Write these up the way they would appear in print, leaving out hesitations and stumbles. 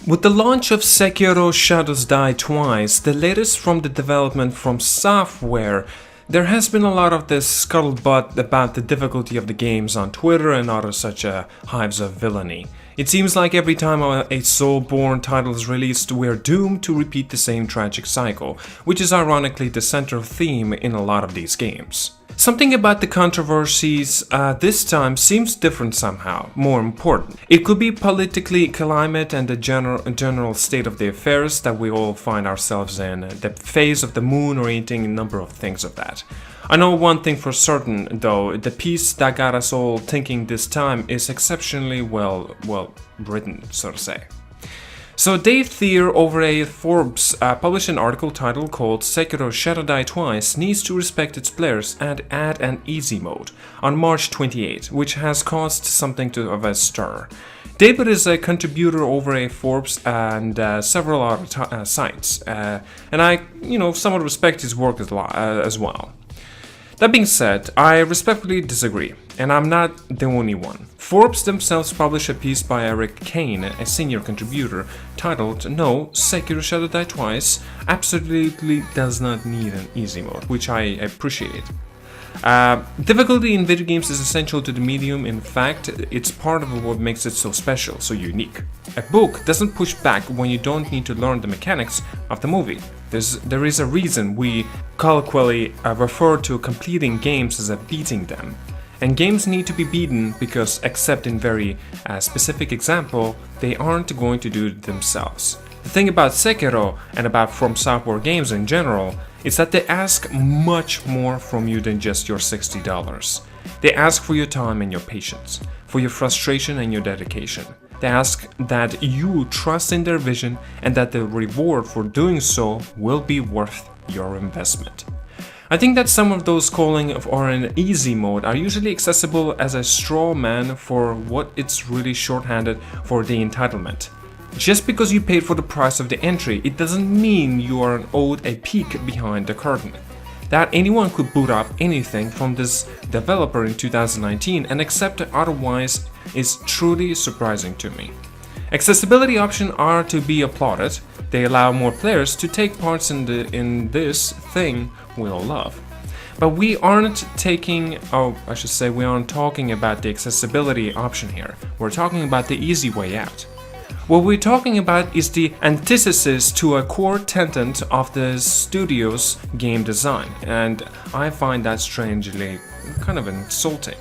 With the launch of Sekiro Shadows Die Twice, the latest from the development from software, there has been a lot of this scuttlebutt about the difficulty of the games on Twitter and other such hives of villainy. It seems like every time a Soulborn title is released, we're doomed to repeat the same tragic cycle, which is ironically the central theme in a lot of these games. Something about the controversies this time seems different somehow, more important. It could be politically climate and the general state of the affairs that we all find ourselves in, the phase of the moon or anything, a number of things of that. I know one thing for certain though, the piece that got us all thinking this time is exceptionally well written, so to say. So Dave Thier over at Forbes published an article titled called Sekiro Shadows Die Twice needs to respect its players and add an easy mode on March 28, which has caused something of a stir. David is a contributor over at Forbes and several other sites, and I, somewhat respect his work as well. That being said, I respectfully disagree, and I'm not the only one. Forbes themselves published a piece by Eric Kane, a senior contributor, titled No, Sekiro Shadows Die Twice absolutely does not need an easy mode, which I appreciate. Difficulty in video games is essential to the medium. In fact, it's part of what makes it so special, so unique. A book doesn't push back when you don't need to learn the mechanics of the movie. There is a reason we colloquially refer to completing games as beating them. And games need to be beaten because, except in very specific example, they aren't going to do it themselves. The thing about Sekiro and about From Software games in general is that they ask much more from you than just your $60. They ask for your time and your patience, for your frustration and your dedication. They ask that you trust in their vision and that the reward for doing so will be worth your investment. I think that some of those calling for an easy mode are usually accessible as a straw man for what it's really shorthanded for the entitlement. Just because you paid for the price of the entry, it doesn't mean you are owed a peek behind the curtain. That anyone could boot up anything from this developer in 2019 and accept it otherwise is truly surprising to me. Accessibility options are to be applauded. They allow more players to take parts in this thing we all love. But we aren't talking about the accessibility option here. We're talking about the easy way out. What we're talking about is the antithesis to a core tenet of the studio's game design, and I find that strangely kind of insulting.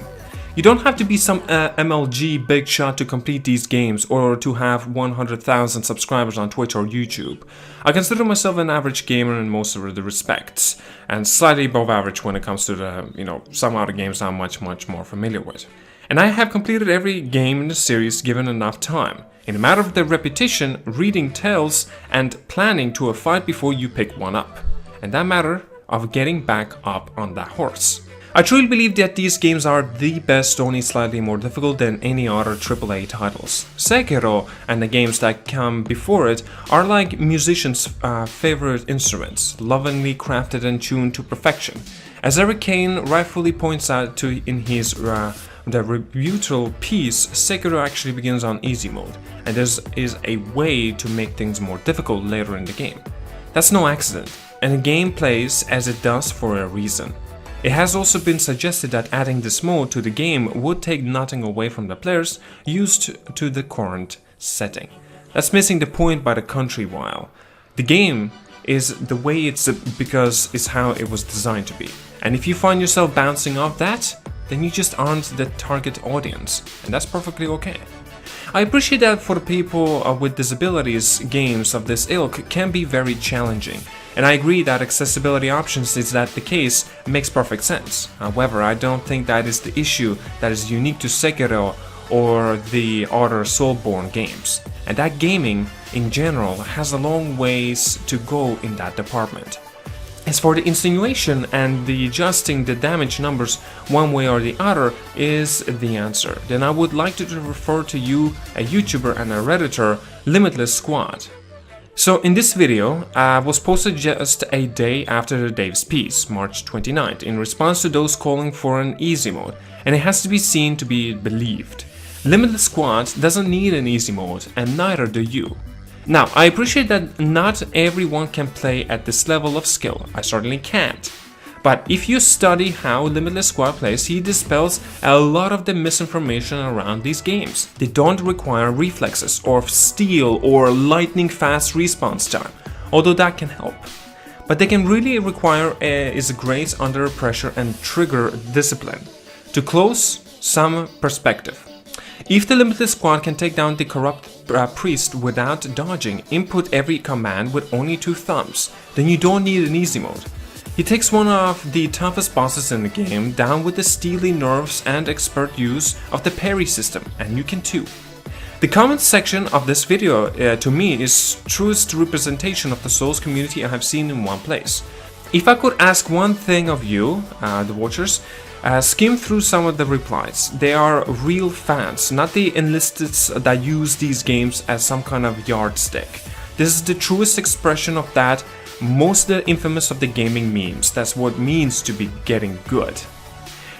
You don't have to be some MLG big shot to complete these games or to have 100,000 subscribers on Twitch or YouTube. I consider myself an average gamer in most of the respects, and slightly above average when it comes to some other games I'm much more familiar with. And I have completed every game in the series given enough time. In a matter of the repetition, reading tales, and planning to a fight before you pick one up. And that matter of getting back up on that horse. I truly believe that these games are the best, only slightly more difficult than any other AAA titles. Sekiro and the games that come before it are like musicians' favorite instruments, lovingly crafted and tuned to perfection. As Eric Kane rightfully points out in his the rebuttal piece, Sekiro actually begins on easy mode, and there is a way to make things more difficult later in the game. That's no accident, and the game plays as it does for a reason. It has also been suggested that adding this mode to the game would take nothing away from the players used to the current setting. That's missing the point by the country while. The game is the way it's because it's how it was designed to be. And if you find yourself bouncing off that, then you just aren't the target audience, and that's perfectly okay. I appreciate that for the people with disabilities, games of this ilk can be very challenging, and I agree that accessibility options is that the case makes perfect sense. However, I don't think that is the issue that is unique to Sekiro or the other Soulborn games, and that gaming in general has a long ways to go in that department. As for the insinuation and the adjusting the damage numbers one way or the other is the answer, then I would like to refer to you, a YouTuber and a Redditor, Limitless Squad. So in this video was posted just a day after Dave's piece, March 29th, in response to those calling for an easy mode, and it has to be seen to be believed. Limitless Squad doesn't need an easy mode, and neither do you. Now, I appreciate that not everyone can play at this level of skill. I certainly can't. But if you study how Limitless Squad plays, he dispels a lot of the misinformation around these games. They don't require reflexes or steel or lightning fast response time, although that can help. But they can really require is grace under pressure and trigger discipline. To close, some perspective. If the Limitless Squad can take down the corrupt priest without dodging, input every command with only 2 thumbs, then you don't need an easy mode. He takes one of the toughest bosses in the game down with the steely nerves and expert use of the parry system, and you can too. The comments section of this video to me is truest representation of the Souls community I have seen in one place. If I could ask one thing of you, the watchers, skim through some of the replies. They are real fans, not the enlisteds that use these games as some kind of yardstick. This is the truest expression of that. Most of the infamous of the gaming memes, that's what it means to be getting good.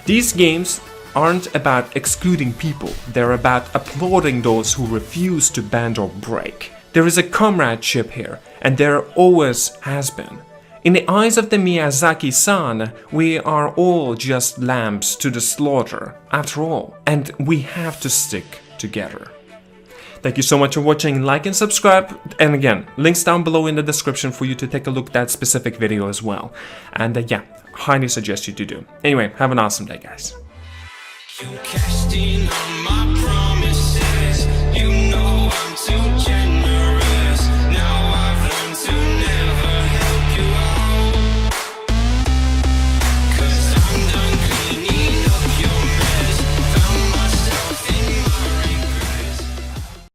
These games aren't about excluding people, they're about applauding those who refuse to bend or break. There is a comradeship here, and there always has been. In the eyes of the Miyazaki-san, we are all just lambs to the slaughter, after all, and we have to stick together. Thank you so much for watching, like and subscribe, and again, links down below in the description for you to take a look at that specific video as well. And yeah, highly suggest you to do. Anyway, have an awesome day, guys. You cashed in on